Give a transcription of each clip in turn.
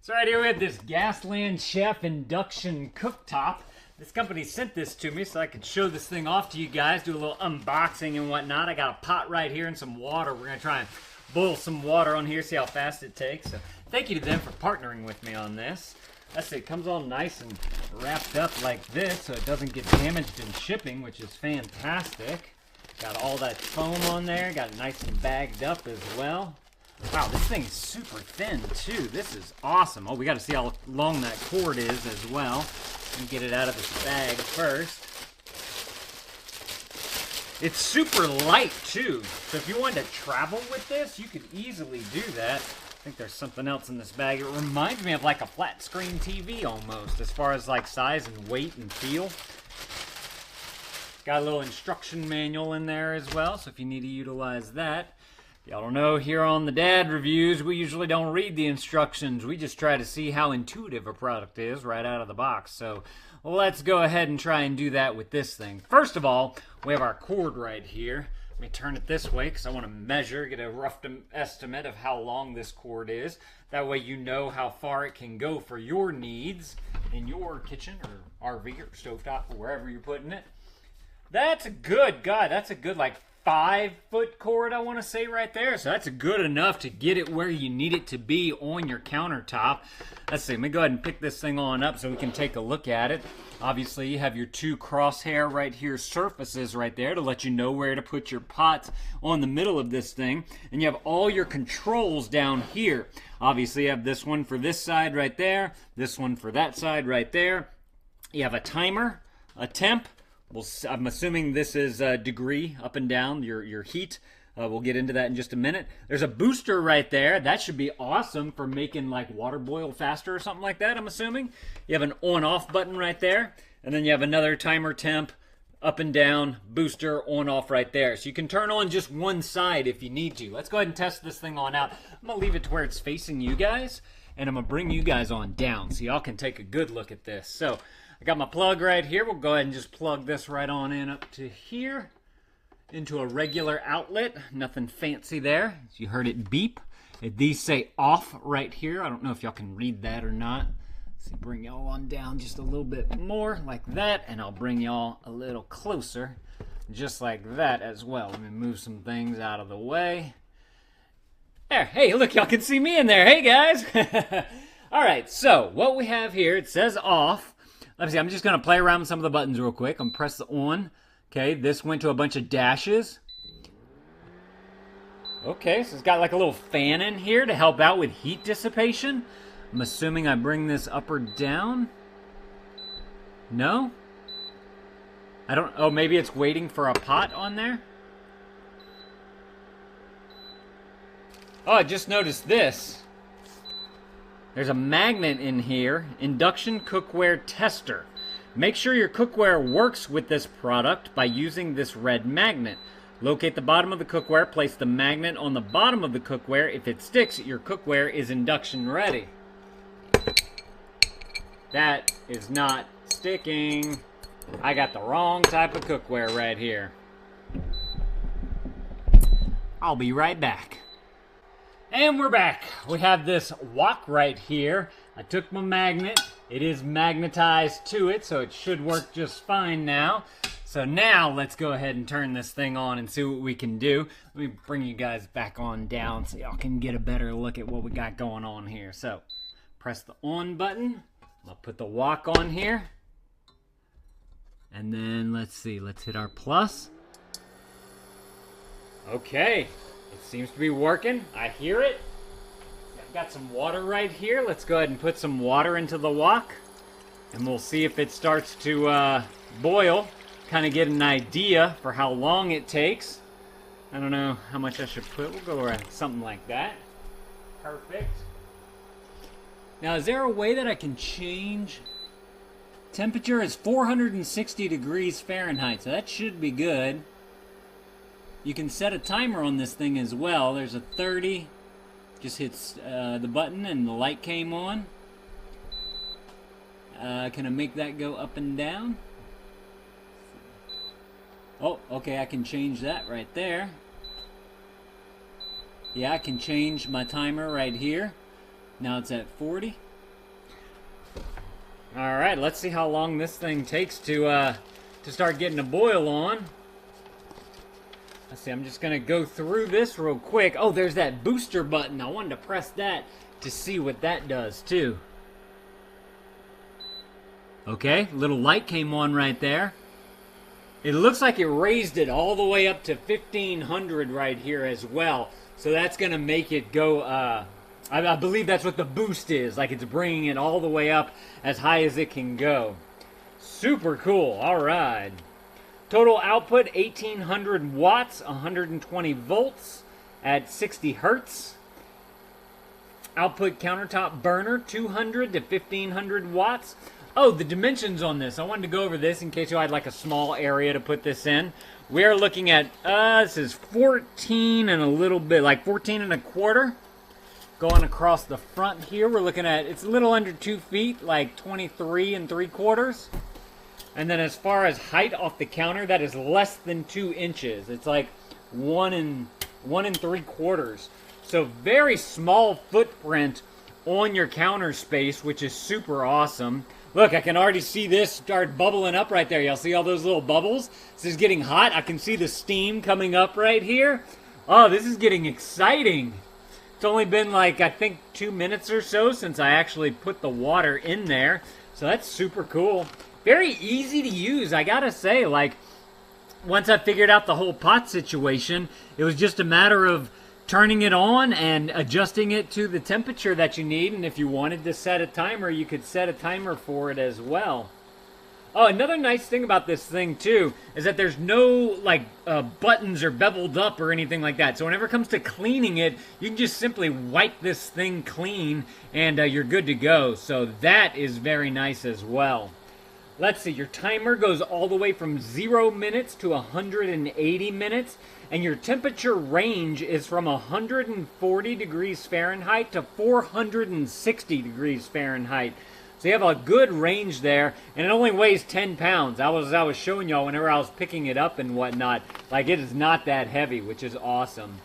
So right here we have this GASLAND Chef Induction Cooktop. This company sent this to me so I could show this thing off to you guys, do a little unboxing and whatnot. I got a pot right here and some water. We're going to try and boil some water on here, see how fast it takes. So thank you to them for partnering with me on this. That's it. It comes all nice and wrapped up like this so it doesn't get damaged in shipping, which is fantastic. Got all that foam on there, got it nice and bagged up as well. Wow, this thing is super thin too. This is awesome. Oh, we got to see how long that cord is as well. Let me get it out of this bag first. It's super light too. So if you wanted to travel with this, you could easily do that. I think there's something else in this bag. It reminds me of like a flat screen TV almost, as far as like size and weight and feel. Got a little instruction manual in there as well, so if you need to utilize that. Y'all don't know, here on the Dad Reviews, we usually don't read the instructions. We just try to see how intuitive a product is right out of the box. So let's go ahead and try and do that with this thing. First of all, we have our cord right here. Let me turn it this way because I want to measure, get a rough estimate of how long this cord is. That way you know how far it can go for your needs in your kitchen or RV or stovetop or wherever you're putting it. That's a good, God, that's a good like 5-foot cord, I want to say right there. So that's good enough to get it where you need it to be on your countertop. Let's see, let me go ahead and pick this thing on up so we can take a look at it. Obviously, you have your two crosshair right here surfaces right there to let you know where to put your pots on the middle of this thing. And you have all your controls down here. Obviously, you have this one for this side right there, this one for that side right there. You have a timer, a temp. I'm assuming this is degree up and down, your heat. We'll get into that in just a minute. There's a booster right there. That should be awesome for making like water boil faster or something like that, I'm assuming. You have an on-off button right there. And then you have another timer, temp, up and down, booster, on-off right there. So you can turn on just one side if you need to. Let's go ahead and test this thing on out. I'm going to leave it to where it's facing you guys. And I'm going to bring you guys on down so y'all can take a good look at this. So I got my plug right here. We'll go ahead and just plug this right on in up to here into a regular outlet. Nothing fancy there. You heard it beep. These say off right here. I don't know if y'all can read that or not. Let's see, bring y'all on down just a little bit more like that, and I'll bring y'all a little closer just like that as well. Let me move some things out of the way. There. Hey, look, y'all can see me in there. Hey, guys. All right, so what we have here, it says off. Let me see, I'm just going to play around with some of the buttons real quick. I'm going to press the on. Okay, this went to a bunch of dashes. Okay, so it's got like a little fan in here to help out with heat dissipation. I'm assuming I bring this up or down. No? I don't, oh, maybe it's waiting for a pot on there? Oh, I just noticed this. There's a magnet in here, Induction Cookware Tester. Make sure your cookware works with this product by using this red magnet. Locate the bottom of the cookware, place the magnet on the bottom of the cookware. If it sticks, your cookware is induction ready. That is not sticking. I got the wrong type of cookware right here. I'll be right back. And we're back. We have this wok right here. I took my magnet. It is magnetized to it, so it should work just fine now. So now let's go ahead and turn this thing on and see what we can do. Let me bring you guys back on down so y'all can get a better look at what we got going on here. So press the on button. I'll put the wok on here. And then let's see, let's hit our plus. Okay. It seems to be working. I hear it. I've got some water right here. Let's go ahead and put some water into the wok. And we'll see if it starts to boil. Kind of get an idea for how long it takes. I don't know how much I should put. We'll go around something like that. Perfect. Now, is there a way that I can change? Temperature is 460 degrees Fahrenheit, so that should be good. You can set a timer on this thing as well. There's a 30. Just hits the button and the light came on. Can I make that go up and down? Oh, okay, I can change that right there. Yeah, I can change my timer right here. Now it's at 40. All right, let's see how long this thing takes to start getting a boil on. Let's see, I'm just going to go through this real quick. Oh, there's that booster button. I wanted to press that to see what that does, too. Okay, little light came on right there. It looks like it raised it all the way up to 1500 right here as well. So that's going to make it go, I believe that's what the boost is. Like it's bringing it all the way up as high as it can go. Super cool. All right. Total output 1800 watts, 120 volts at 60 hertz. Output countertop burner 200 to 1500 watts. Oh, the dimensions on this. I wanted to go over this in case you had like a small area to put this in. We're looking at, this is 14 and a little bit, like 14 and a quarter. Going across the front here, we're looking at, it's a little under 2 feet, like 23 and 3/4. And then as far as height off the counter, that is less than 2 inches. It's like 1 and 3/4. So very small footprint on your counter space, which is super awesome. Look, I can already see this start bubbling up right there. Y'all see all those little bubbles? This is getting hot. I can see the steam coming up right here. Oh, this is getting exciting. It's only been like, I think 2 minutes or so since I actually put the water in there. So that's super cool. Very easy to use, I gotta say. Like, once I figured out the whole pot situation, it was just a matter of turning it on and adjusting it to the temperature that you need. And if you wanted to set a timer, you could set a timer for it as well. Oh, another nice thing about this thing, too, is that there's no, like, buttons or beveled up or anything like that. So whenever it comes to cleaning it, you can just simply wipe this thing clean, and you're good to go. So that is very nice as well. Let's see, your timer goes all the way from 0 minutes to 180 minutes, and your temperature range is from 140 degrees Fahrenheit to 460 degrees Fahrenheit. So you have a good range there, and it only weighs 10 pounds. I was showing y'all whenever I was picking it up and whatnot, like it is not that heavy, which is awesome.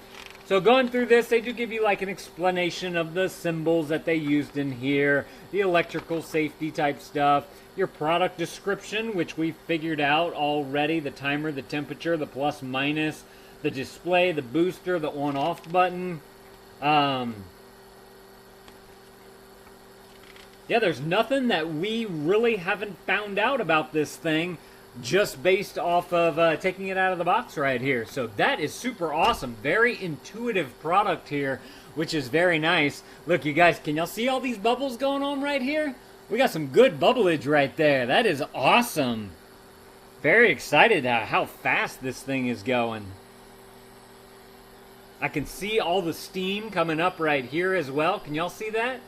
So going through this, they do give you like an explanation of the symbols that they used in here, the electrical safety type stuff, your product description, which we figured out already, the timer, the temperature, the plus minus, the display, the booster, the on-off button. Yeah, there's nothing that we really haven't found out about this thing just based off of taking it out of the box right here. So that is super awesome. Very intuitive product here, which is very nice. Look, you guys, can y'all see all these bubbles going on right here? We got some good bubblage right there. That is awesome. Very excited how fast this thing is going. I can see all the steam coming up right here as well. Can y'all see that?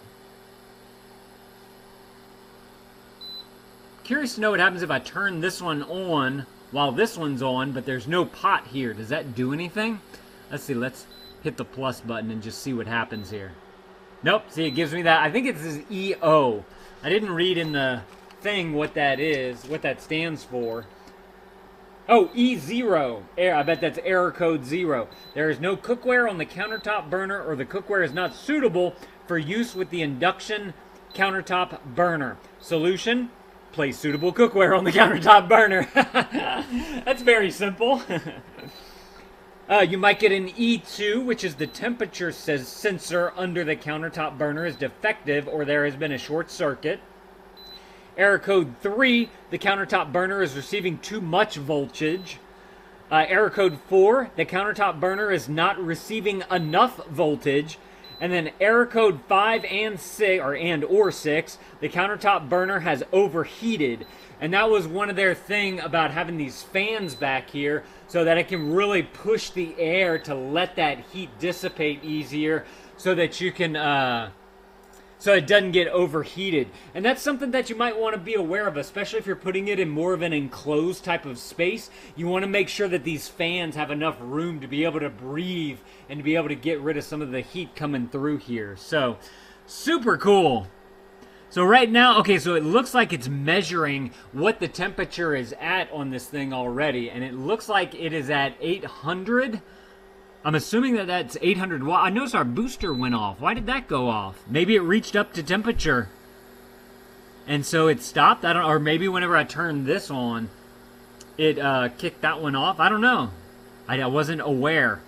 Curious to know what happens if I turn this one on while this one's on, but there's no pot here. Does that do anything? Let's see. Let's hit the plus button and just see what happens here. Nope. See, it gives me that. I think it says EO. I didn't read in the thing what that is, what that stands for. Oh, E0. I bet that's error code 0. There is no cookware on the countertop burner, or the cookware is not suitable for use with the induction countertop burner. Solution: place suitable cookware on the countertop burner. That's very simple. You might get an E2, which is the temperature sensor under the countertop burner is defective or there has been a short circuit. Error code 3, the countertop burner is receiving too much voltage. Error code 4, the countertop burner is not receiving enough voltage. And then error code 5 and 6, or 6, the countertop burner has overheated. And that was one of their thing about having these fans back here so that it can really push the air to let that heat dissipate easier so that you can, so it doesn't get overheated. And that's something that you might want to be aware of, especially if you're putting it in more of an enclosed type of space. You want to make sure that these fans have enough room to be able to breathe and to be able to get rid of some of the heat coming through here. So, super cool. So right now, okay, so it looks like it's measuring what the temperature is at on this thing already, and it looks like it is at 800. I'm assuming that that's 800 watts. I noticed our booster went off. Why did that go off? Maybe it reached up to temperature and so it stopped. I don't, or maybe whenever I turned this on, it kicked that one off. I don't know. I wasn't aware.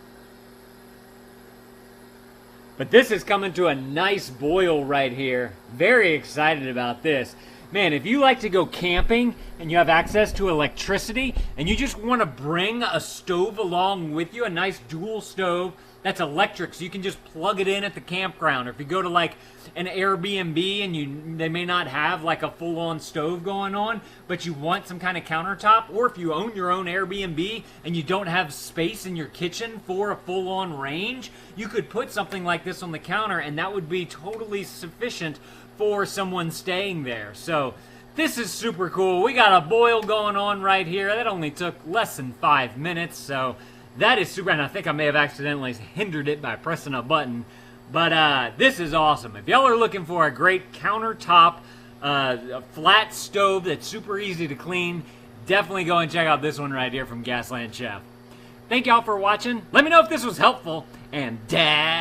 But this is coming to a nice boil right here. Very excited about this. Man, if you like to go camping and you have access to electricity and you just want to bring a stove along with you, a nice dual stove that's electric, so you can just plug it in at the campground. Or if you go to like an Airbnb and they may not have like a full-on stove going on, but you want some kind of countertop, or if you own your own Airbnb and you don't have space in your kitchen for a full-on range, you could put something like this on the counter and that would be totally sufficient for someone staying there. So this is super cool. We got a boil going on right here. That only took less than 5 minutes, so that is super, and I think I may have accidentally hindered it by pressing a button. But this is awesome. If y'all are looking for a great countertop, a flat stove that's super easy to clean, definitely go and check out this one right here from GASLAND Chef. Thank y'all for watching. Let me know if this was helpful, and Dad